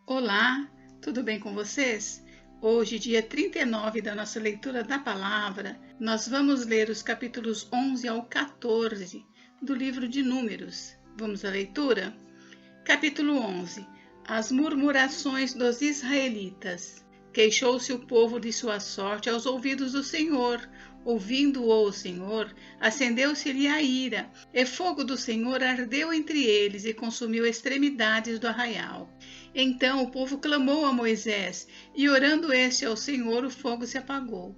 Olá, tudo bem com vocês? Hoje, dia 39 da nossa leitura da palavra, nós vamos ler os capítulos 11 ao 14 do livro de Números. Vamos à leitura? Capítulo 11. As murmurações dos israelitas. Queixou-se o povo de sua sorte aos ouvidos do Senhor. Ouvindo-o o Senhor, acendeu-se-lhe a ira, e fogo do Senhor ardeu entre eles e consumiu extremidades do arraial. Então o povo clamou a Moisés, e orando este ao Senhor, o fogo se apagou.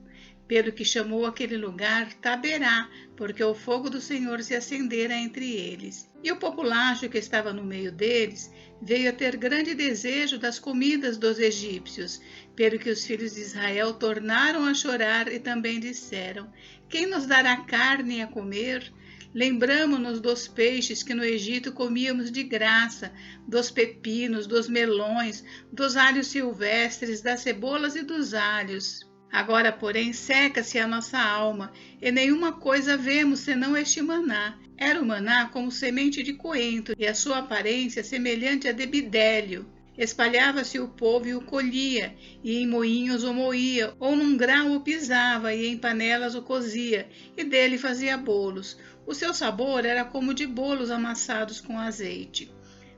Pelo que chamou aquele lugar Taberá, porque o fogo do Senhor se acendera entre eles. E o populacho que estava no meio deles veio a ter grande desejo das comidas dos egípcios, pelo que os filhos de Israel tornaram a chorar e também disseram: Quem nos dará carne a comer? Lembramo-nos dos peixes que no Egito comíamos de graça, dos pepinos, dos melões, dos alhos silvestres, das cebolas e dos alhos. Agora, porém, seca-se a nossa alma, e nenhuma coisa vemos senão este maná. Era o maná como semente de coentro, e a sua aparência semelhante a de bidélio. Espalhava-se o povo e o colhia, e em moinhos o moía, ou num grão o pisava, e em panelas o cozia, e dele fazia bolos. O seu sabor era como de bolos amassados com azeite.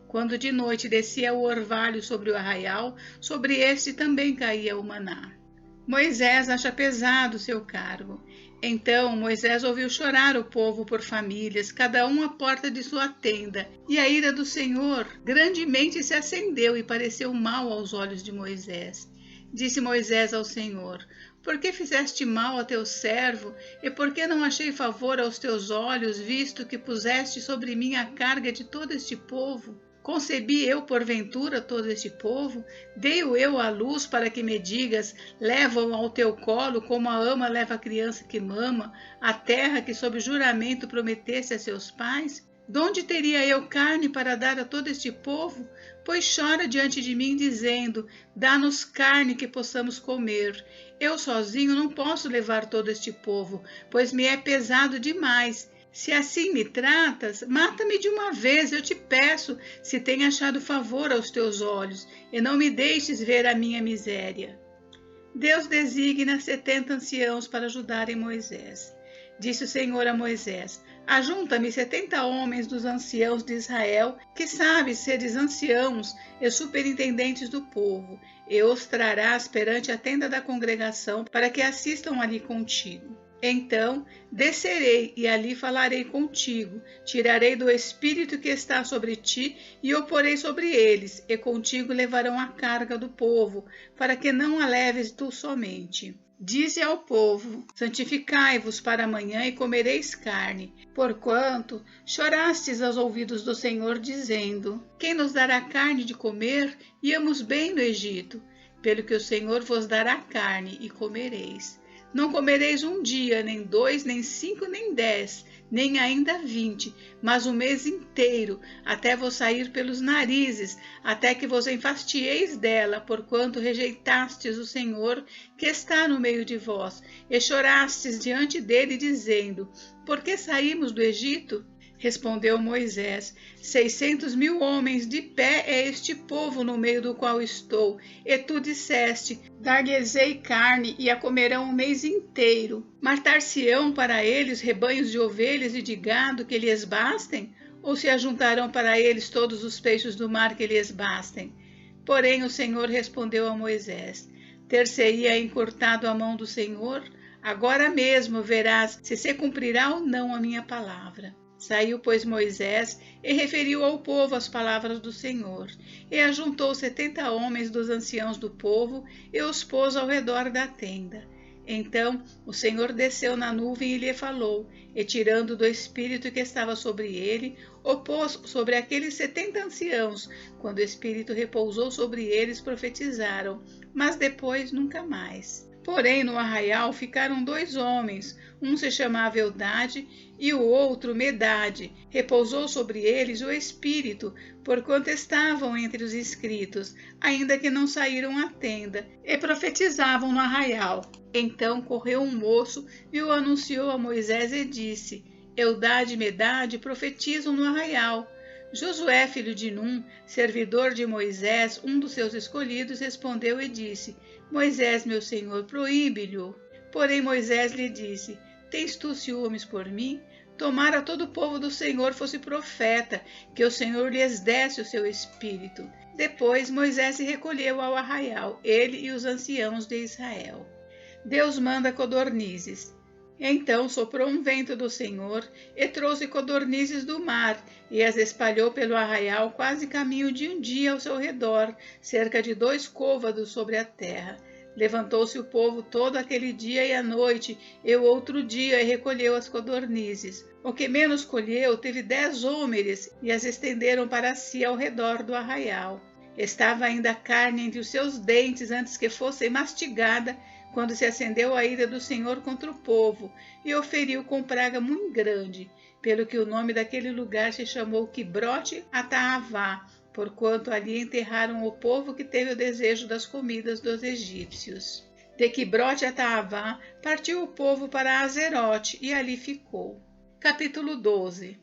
Quando de noite descia o orvalho sobre o arraial, sobre este também caía o maná. Moisés acha pesado seu cargo. Então Moisés ouviu chorar o povo por famílias, cada um à porta de sua tenda, e a ira do Senhor grandemente se acendeu e pareceu mal aos olhos de Moisés. Disse Moisés ao Senhor: Por que fizeste mal a teu servo, e por que não achei favor aos teus olhos, visto que puseste sobre mim a carga de todo este povo? Concebi eu, porventura, todo este povo? Dei-o eu à luz para que me digas: leva-o ao teu colo, como a ama leva a criança que mama, a terra que sob juramento prometeste a seus pais? Donde teria eu carne para dar a todo este povo? Pois chora diante de mim, dizendo: dá-nos carne que possamos comer. Eu sozinho não posso levar todo este povo, pois me é pesado demais. Se assim me tratas, mata-me de uma vez, eu te peço, se tenho achado favor aos teus olhos, e não me deixes ver a minha miséria. Deus designa 70 anciãos para ajudarem Moisés. Disse o Senhor a Moisés: Ajunta-me 70 homens dos anciãos de Israel, que sabes seres anciãos e superintendentes do povo, e os trarás perante a tenda da congregação, para que assistam ali contigo. Então descerei e ali falarei contigo, tirarei do espírito que está sobre ti e o porei sobre eles, e contigo levarão a carga do povo, para que não a leves tu somente. Dize ao povo: santificai-vos para amanhã e comereis carne, porquanto chorastes aos ouvidos do Senhor, dizendo: Quem nos dará carne de comer? Íamos bem no Egito. Pelo que o Senhor vos dará carne e comereis. Não comereis um dia, nem 2, nem 5, nem 10, nem ainda 20, mas o mês inteiro, até vos sair pelos narizes, até que vos enfastieis dela, porquanto rejeitastes o Senhor que está no meio de vós, e chorastes diante dele, dizendo: Por que saímos do Egito? Respondeu Moisés: 600.000 homens de pé é este povo no meio do qual estou. E tu disseste: dar-lhes-ei carne, e a comerão o mês inteiro. Matar-se-ão para eles rebanhos de ovelhas e de gado que lhes bastem? Ou se ajuntarão para eles todos os peixes do mar que lhes bastem? Porém o Senhor respondeu a Moisés: ter-se-ia encurtado a mão do Senhor? Agora mesmo verás se cumprirá ou não a minha palavra. Saiu, pois, Moisés e referiu ao povo as palavras do Senhor, e ajuntou 70 homens dos anciãos do povo e os pôs ao redor da tenda. Então o Senhor desceu na nuvem e lhe falou, e tirando do espírito que estava sobre ele, o pôs sobre aqueles 70 anciãos. Quando o espírito repousou sobre eles, profetizaram, mas depois nunca mais. Porém, no arraial ficaram 2 homens, um se chamava Eldade e o outro Medade. Repousou sobre eles o Espírito, porquanto estavam entre os inscritos, ainda que não saíram à tenda, e profetizavam no arraial. Então correu um moço e o anunciou a Moisés e disse: Eldade e Medade profetizam no arraial. Josué, filho de Num, servidor de Moisés, um dos seus escolhidos, respondeu e disse: Moisés, meu senhor, proíbe-lhe. Porém Moisés lhe disse: Tens tu ciúmes por mim? Tomara todo o povo do Senhor fosse profeta, que o Senhor lhes desse o seu espírito. Depois Moisés se recolheu ao arraial, ele e os anciãos de Israel. Deus manda codornizes. Então soprou um vento do Senhor e trouxe codornizes do mar e as espalhou pelo arraial quase caminho de um dia ao seu redor, cerca de 2 côvados sobre a terra. Levantou-se o povo todo aquele dia e à noite, e o outro dia, e recolheu as codornizes. O que menos colheu teve 10 hômeres, e as estenderam para si ao redor do arraial. Estava ainda a carne entre os seus dentes antes que fosse mastigada, quando se acendeu a ira do Senhor contra o povo, e o feriu com praga muito grande, pelo que o nome daquele lugar se chamou Quibrote Ataavá, porquanto ali enterraram o povo que teve o desejo das comidas dos egípcios. De Quibrote Ataavá partiu o povo para Azerote e ali ficou. Capítulo 12.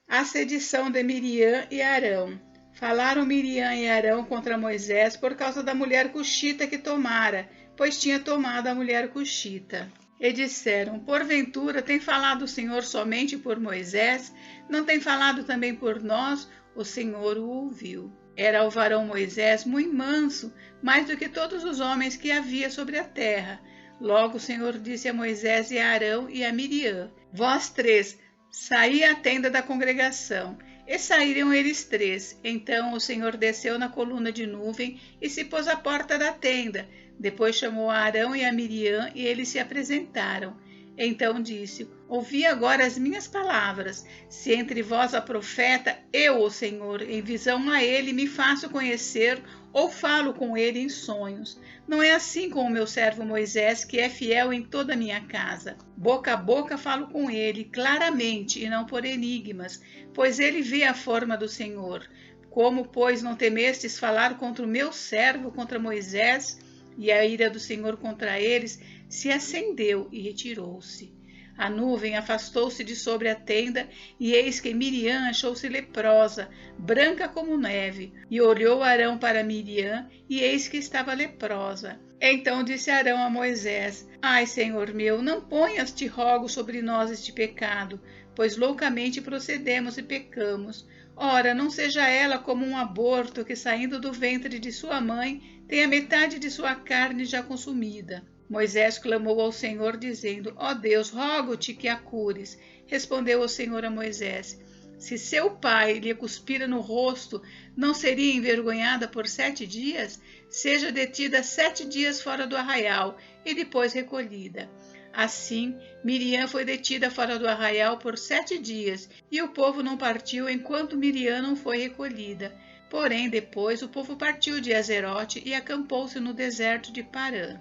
A sedição de Miriam e Arão. Falaram Miriam e Arão contra Moisés por causa da mulher cuxita que tomara, pois tinha tomado a mulher cuxita. E disseram: Porventura tem falado o Senhor somente por Moisés? Não tem falado também por nós? O Senhor o ouviu. Era o varão Moisés muito manso, mais do que todos os homens que havia sobre a terra. Logo o Senhor disse a Moisés e a Arão e a Miriam: Vós 3, saí à tenda da congregação. E saíram eles 3. Então o Senhor desceu na coluna de nuvem e se pôs à porta da tenda. Depois chamou a Arão e a Miriam e eles se apresentaram. Então disse: Ouvi agora as minhas palavras. Se entre vós há profeta, eu, o Senhor, em visão a ele me faço conhecer ou falo com ele em sonhos. Não é assim com o meu servo Moisés, que é fiel em toda a minha casa. Boca a boca falo com ele, claramente, e não por enigmas, pois ele vê a forma do Senhor. Como, pois, não temestes falar contra o meu servo, contra Moisés? E a ira do Senhor contra eles se acendeu e retirou-se. A nuvem afastou-se de sobre a tenda, e eis que Miriam achou-se leprosa, branca como neve. E olhou Arão para Miriam, e eis que estava leprosa. Então disse Arão a Moisés: Ai, Senhor meu, não ponhas, te rogo, sobre nós este pecado, pois loucamente procedemos e pecamos. Ora, não seja ela como um aborto que, saindo do ventre de sua mãe, tem a metade de sua carne já consumida. Moisés clamou ao Senhor, dizendo: Ó Deus, rogo-te que a cures. Respondeu o Senhor a Moisés: Se seu pai lhe cuspira no rosto, não seria envergonhada por 7 dias? Seja detida 7 dias fora do arraial, e depois recolhida. Assim, Miriam foi detida fora do arraial por 7 dias, e o povo não partiu enquanto Miriam não foi recolhida. Porém, depois o povo partiu de Azerote e acampou-se no deserto de Parã.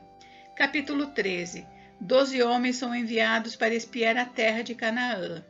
Capítulo 13. 12 homens são enviados para espiar a terra de Canaã.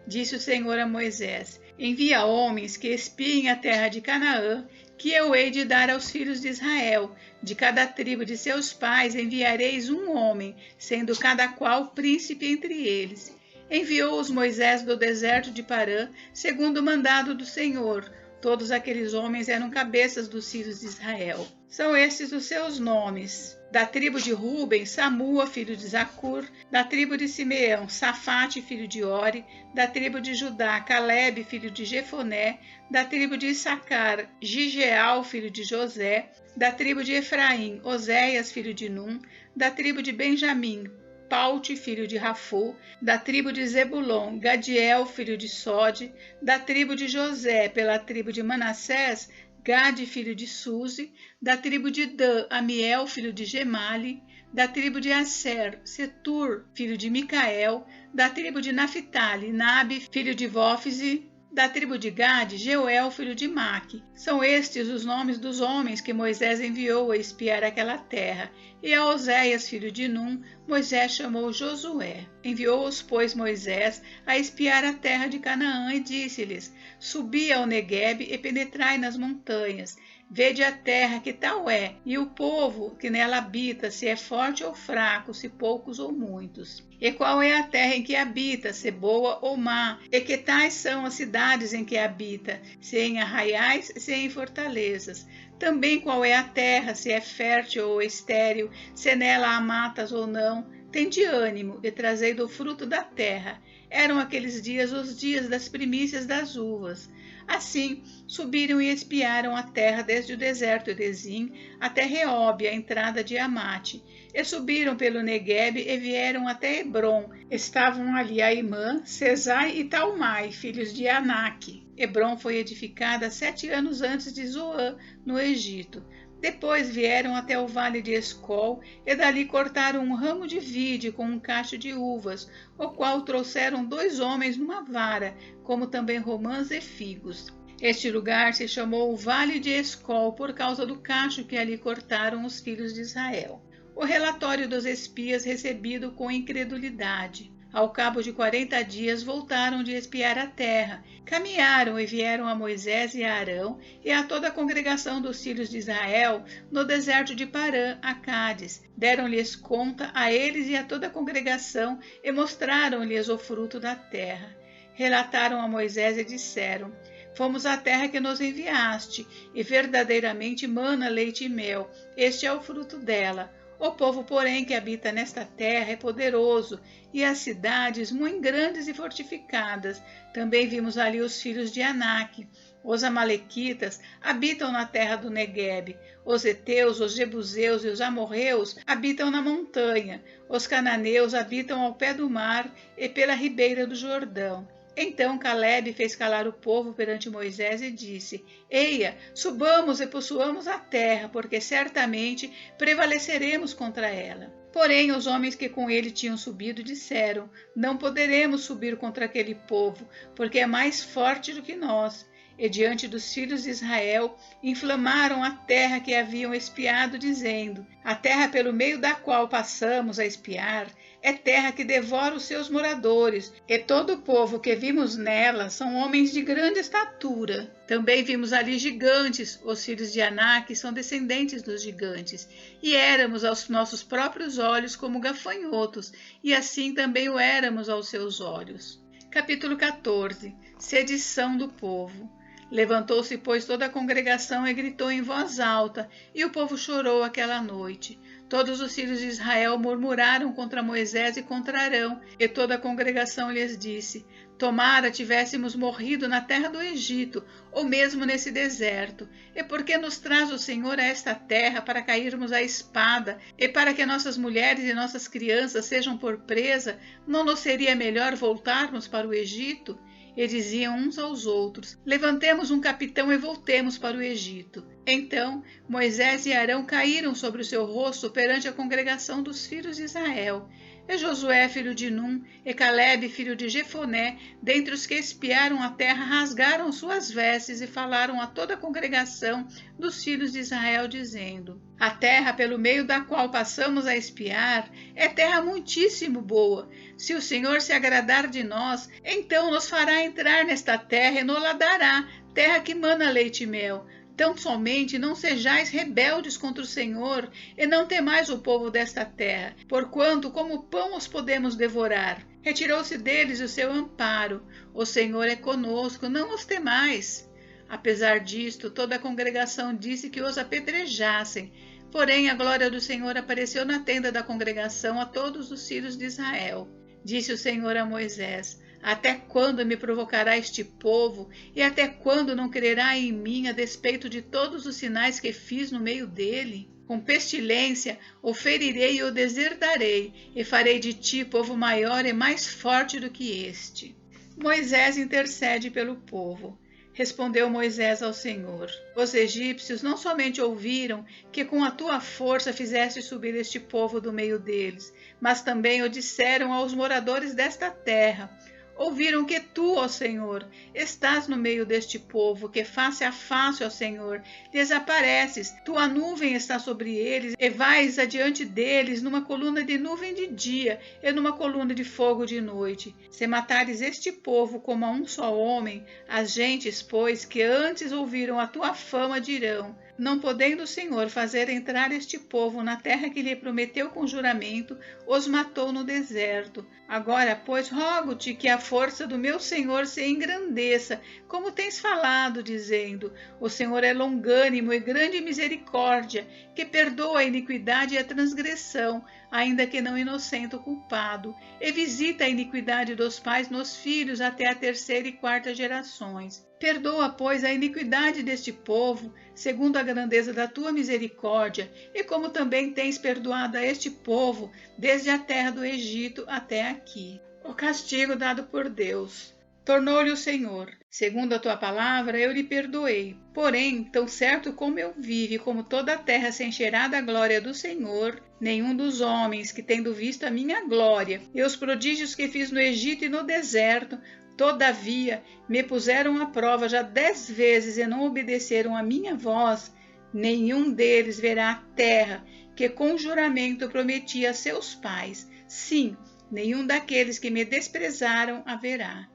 Disse o Senhor a Moisés: Envia homens que espiem a terra de Canaã, que eu hei de dar aos filhos de Israel. De cada tribo de seus pais enviareis um homem, sendo cada qual príncipe entre eles. Enviou-os Moisés do deserto de Parã, segundo o mandado do Senhor. Todos aqueles homens eram cabeças dos filhos de Israel. São estes os seus nomes: da tribo de Ruben, Samua, filho de Zacur; da tribo de Simeão, Safate, filho de Ori; da tribo de Judá, Calebe, filho de Jefoné; da tribo de Issacar, Gigeal, filho de José; da tribo de Efraim, Oséias, filho de Num; da tribo de Benjamim, Paute, filho de Rafu; da tribo de Zebulon, Gadiel, filho de Sode; da tribo de José, pela tribo de Manassés, Gade, filho de Suzi; da tribo de Dan, Amiel, filho de Gemali; da tribo de Aser, Setur, filho de Micael; da tribo de Naphtali, Nabe, filho de Vófise; da tribo de Gade, Jeuel, filho de Maque. São estes os nomes dos homens que Moisés enviou a espiar aquela terra. E a Oséias, filho de Num, Moisés chamou Josué. Enviou-os, pois, Moisés a espiar a terra de Canaã e disse-lhes: Subi ao Neguebe e penetrai nas montanhas. Vede a terra que tal é, e o povo que nela habita, se é forte ou fraco, se poucos ou muitos. E qual é a terra em que habita, se boa ou má, e que tais são as cidades em que habita, se em arraiais, se em fortalezas. Também qual é a terra, se é fértil ou estéril, se nela há matas ou não. Tende ânimo e trazei do fruto da terra. Eram aqueles dias os dias das primícias das uvas. Assim, subiram e espiaram a terra desde o deserto de Zim até Reobe, a entrada de Amate. E subiram pelo Neguebe e vieram até Hebron. Estavam ali Aimã, Sesai e Talmai, filhos de Aнаque. Hebron foi edificada 7 anos antes de Zoã, no Egito. Depois vieram até o vale de Escol, e dali cortaram um ramo de vide com um cacho de uvas, o qual trouxeram 2 homens numa vara, como também romãs e figos. Este lugar se chamou o Vale de Escol por causa do cacho que ali cortaram os filhos de Israel. O relatório dos espias recebido com incredulidade. Ao cabo de 40 dias voltaram de espiar a terra, caminharam e vieram a Moisés e a Arão e a toda a congregação dos filhos de Israel no deserto de Parã, a Cádiz. Deram-lhes conta a eles e a toda a congregação e mostraram-lhes o fruto da terra. Relataram a Moisés e disseram: Fomos à terra que nos enviaste, e verdadeiramente mana leite e mel, este é o fruto dela. O povo, porém, que habita nesta terra é poderoso, e as cidades muito grandes e fortificadas. Também vimos ali os filhos de Aнаque. Os amalequitas habitam na terra do Neguebe. Os heteus, os jebuseus e os amorreus habitam na montanha. Os cananeus habitam ao pé do mar e pela ribeira do Jordão. Então Calebe fez calar o povo perante Moisés e disse: Eia, subamos e possuamos a terra, porque certamente prevaleceremos contra ela. Porém, os homens que com ele tinham subido disseram: Não poderemos subir contra aquele povo, porque é mais forte do que nós. E diante dos filhos de Israel, inflamaram a terra que haviam espiado, dizendo: A terra pelo meio da qual passamos a espiar é terra que devora os seus moradores, e todo o povo que vimos nela são homens de grande estatura. Também vimos ali gigantes, os filhos de Aнаque são descendentes dos gigantes, e éramos aos nossos próprios olhos como gafanhotos, e assim também o éramos aos seus olhos. Capítulo 14. Sedição do povo. Levantou-se, pois, toda a congregação e gritou em voz alta, e o povo chorou aquela noite. Todos os filhos de Israel murmuraram contra Moisés e contra Arão, e toda a congregação lhes disse: Tomara tivéssemos morrido na terra do Egito, ou mesmo nesse deserto. E por que nos traz o Senhor a esta terra para cairmos à espada, e para que nossas mulheres e nossas crianças sejam por presa? Não nos seria melhor voltarmos para o Egito? E diziam uns aos outros: Levantemos um capitão e voltemos para o Egito. Então Moisés e Arão caíram sobre o seu rosto perante a congregação dos filhos de Israel. E Josué, filho de Num, e Calebe, filho de Jefoné, dentre os que espiaram a terra, rasgaram suas vestes e falaram a toda a congregação dos filhos de Israel, dizendo: A terra pelo meio da qual passamos a espiar é terra muitíssimo boa. Se o Senhor se agradar de nós, então nos fará entrar nesta terra e nos-la dará, terra que mana leite e mel. Tão somente não sejais rebeldes contra o Senhor, e não temais o povo desta terra, porquanto como pão os podemos devorar. Retirou-se deles o seu amparo. O Senhor é conosco, não os temais. Apesar disto, toda a congregação disse que os apedrejassem. Porém, a glória do Senhor apareceu na tenda da congregação a todos os filhos de Israel. Disse o Senhor a Moisés: Até quando me provocará este povo? E até quando não crerá em mim a despeito de todos os sinais que fiz no meio dele? Com pestilência o ferirei e o desertarei, e farei de ti povo maior e mais forte do que este. Moisés intercede pelo povo. Respondeu Moisés ao Senhor: Os egípcios não somente ouviram que com a tua força fizeste subir este povo do meio deles, mas também o disseram aos moradores desta terra. Ouviram que tu, ó Senhor, estás no meio deste povo, que face a face, ó Senhor, lhes apareces. Tua nuvem está sobre eles, e vais adiante deles numa coluna de nuvem de dia e numa coluna de fogo de noite. Se matares este povo como a um só homem, as gentes, pois, que antes ouviram a tua fama dirão: Não podendo o Senhor fazer entrar este povo na terra que lhe prometeu com juramento, os matou no deserto. Agora, pois, rogo-te que a força do meu Senhor se engrandeça, como tens falado, dizendo: o Senhor é longânimo e grande em misericórdia, que perdoa a iniquidade e a transgressão, ainda que não inocente o culpado, e visita a iniquidade dos pais nos filhos até a terceira e quarta gerações. Perdoa, pois, a iniquidade deste povo, segundo a grandeza da tua misericórdia, e como também tens perdoado a este povo, desde a terra do Egito até aqui. O castigo dado por Deus. Tornou-lhe o Senhor: segundo a tua palavra, eu lhe perdoei. Porém, tão certo como eu vivo e como toda a terra se encherá da glória do Senhor, nenhum dos homens que, tendo visto a minha glória e os prodígios que fiz no Egito e no deserto, todavia me puseram à prova já 10 vezes e não obedeceram à minha voz, nenhum deles verá a terra que com juramento prometi a seus pais. Sim, nenhum daqueles que me desprezaram a verá.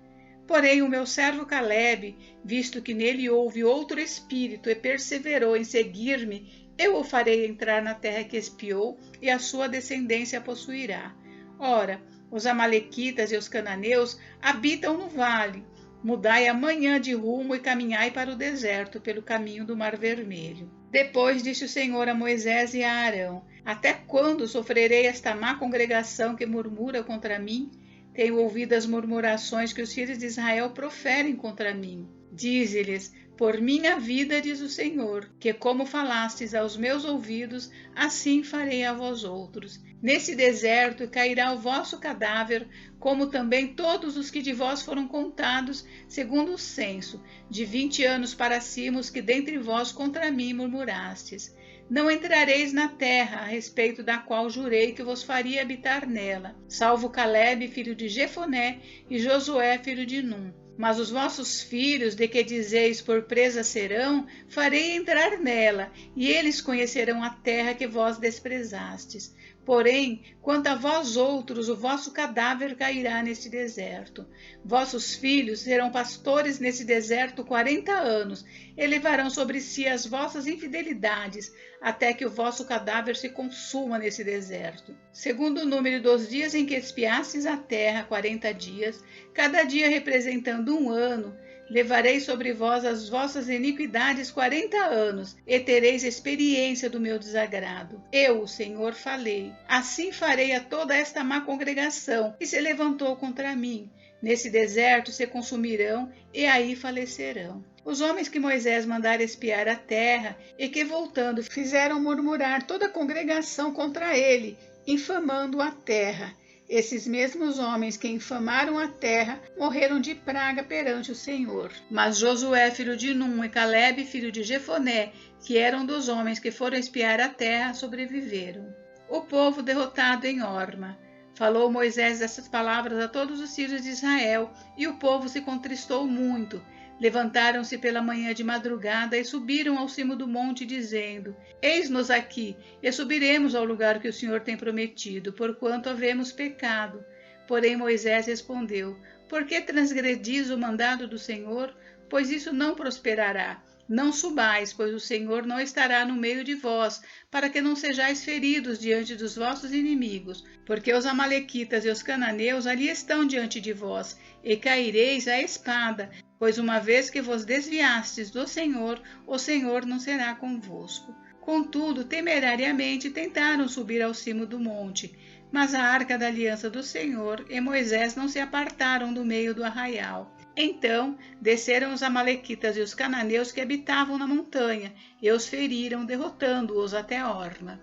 Porém, o meu servo Calebe, visto que nele houve outro espírito e perseverou em seguir-me, eu o farei entrar na terra que espiou e a sua descendência possuirá. Ora, os amalequitas e os cananeus habitam no vale. Mudai amanhã de rumo e caminhai para o deserto, pelo caminho do Mar Vermelho. Depois disse o Senhor a Moisés e a Arão: até quando sofrerei esta má congregação que murmura contra mim? Tenho ouvido as murmurações que os filhos de Israel proferem contra mim. Dize-lhes: por minha vida, diz o Senhor, que como falastes aos meus ouvidos, assim farei a vós outros. Nesse deserto cairá o vosso cadáver, como também todos os que de vós foram contados, segundo o censo, de 20 anos para cima, os que dentre vós contra mim murmurastes. Não entrareis na terra, a respeito da qual jurei que vos faria habitar nela, salvo Calebe, filho de Jefoné, e Josué, filho de Num. Mas os vossos filhos, de que dizeis por presa serão, farei entrar nela, e eles conhecerão a terra que vós desprezastes. Porém, quanto a vós outros, o vosso cadáver cairá neste deserto. Vossos filhos serão pastores nesse deserto 40 anos, e levarão sobre si as vossas infidelidades, até que o vosso cadáver se consuma nesse deserto. Segundo o número dos dias em que espiastes a terra, 40 dias, cada dia representando 1 ano, levarei sobre vós as vossas iniquidades 40 anos, e tereis experiência do meu desagrado. Eu, o Senhor, falei. Assim farei a toda esta má congregação, que se levantou contra mim. Nesse deserto se consumirão, e aí falecerão. Os homens que Moisés mandara espiar a terra, e que voltando fizeram murmurar toda a congregação contra ele, infamando a terra. Esses mesmos homens que infamaram a terra morreram de praga perante o Senhor. Mas Josué, filho de Num, e Calebe, filho de Jefoné, que eram dos homens que foram espiar a terra, sobreviveram. O povo derrotado em Horma. Falou Moisés essas palavras a todos os filhos de Israel, e o povo se contristou muito. Levantaram-se pela manhã de madrugada e subiram ao cimo do monte, dizendo: eis-nos aqui, e subiremos ao lugar que o Senhor tem prometido, porquanto havemos pecado. Porém Moisés respondeu: por que transgredis o mandado do Senhor? Pois isso não prosperará. Não subais, pois o Senhor não estará no meio de vós, para que não sejais feridos diante dos vossos inimigos, porque os amalequitas e os cananeus ali estão diante de vós, e caireis à espada, pois uma vez que vos desviastes do Senhor, o Senhor não será convosco. Contudo, temerariamente tentaram subir ao cimo do monte, mas a arca da aliança do Senhor e Moisés não se apartaram do meio do arraial. Então desceram os amalequitas e os cananeus que habitavam na montanha, e os feriram, derrotando-os até Horma.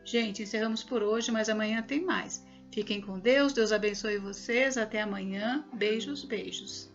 Gente, encerramos por hoje, mas amanhã tem mais. Fiquem com Deus, Deus abençoe vocês, até amanhã. Beijos, beijos.